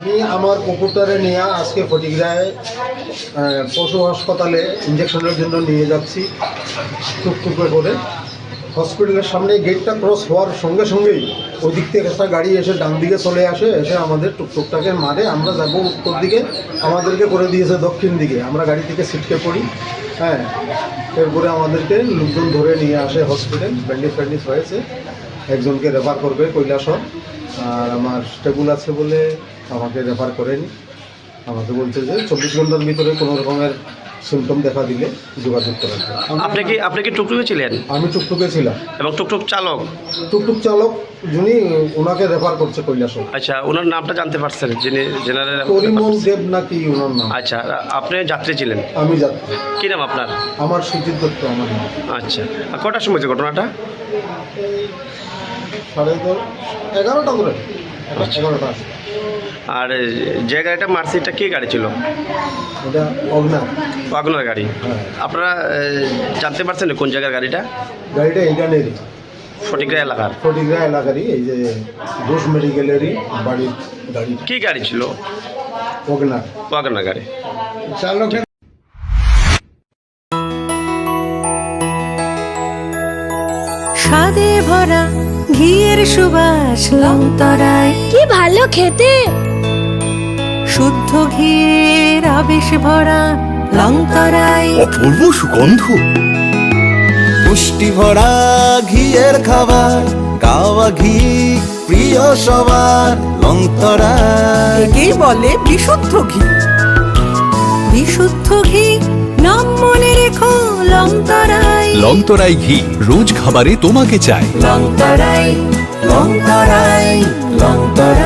আমি আমার কুকুরটারে নিয়ে আজকে ফটিকরায় পশু হাসপাতালে ইঞ্জেকশনের জন্য নিয়ে যাচ্ছি টুকটুকে করে। হসপিটালের সামনে গেটটা ক্রস হওয়ার সঙ্গে সঙ্গেই ওই দিক থেকে একটা গাড়ি এসে ডান দিকে চলে আসে, এসে আমাদের টুকটুকটাকে মারে। আমরা যাবো উত্তর দিকে, আমাদেরকে করে দিয়েছে দক্ষিণ দিকে। আমরা গাড়ি থেকে ছিটকে পড়ি। হ্যাঁ, এরপরে আমাদেরকে লোকজন ধরে নিয়ে আসে হসপিটাল। ব্যান্ডেজ হয়েছে, একজনকে রেফার করবে কৈলাসর। আর আমার স্টেবল আছে বলে আমাকে রেফার করেনি। আমাকে বলছে যে 24 ঘন্টার ভিতরে কোনো রকমের সিমটম দেখা দিলে যোগাযোগ করার জন্য। আপনি কি টুকটুকে ছিলেন? আমি টুকটুকে ছিলাম। এবং টুকটুক চালক যিনি ওনাকে রেফার করছে কৈলাসর। আচ্ছা, ওনার নামটা জানতে পারছেন? যিনি জেনারেল পরিমল দেব নাকি ওনার নাম। আচ্ছা, আপনি যাত্রী ছিলেন? আমি যাত্রী। কি নাম আপনার? আমার সুজিত দত্ত আমার নাম। আচ্ছা, আর কটার সময় হয়েছে ঘটনাটা? 11:30 ধরে। 11টা। আর যে গাড়িটা মারছে এটা কি গাড়ি ছিল? এটা ওয়াগনার গাড়ি। হ্যাঁ। আপনারা জানতে পারছেন কোন জায়গার গাড়িটা? গাড়িটা এইখানেরই, ফটিকরা এলাকারই, এই যে ঘোষ মেডিকেলেরই বাড়ির গাড়ি। কি গাড়ি ছিল? ওয়াগনার গাড়ি। চালকের স্বাদে ভরা ঘিয়ের সুবাস লংতরায়, কি ভালো খেতে। শুদ্ধ ঘিয়ের আবেশ ভরা লংতরায়, অপূর্ব সুগন্ধ, পুষ্টি ভরা ঘিয়ের খাবার, গাওয়া ঘি প্রিয় সবার লংতরায়। একেই বলে বিশুদ্ধ ঘি। বিশুদ্ধ ঘি নাম মনে রেখো লংতরায়। লংতরাই ঘি রোজ খাবারে তোমাকে চাই। লংতরায়, লংতরায়, লংতরায়।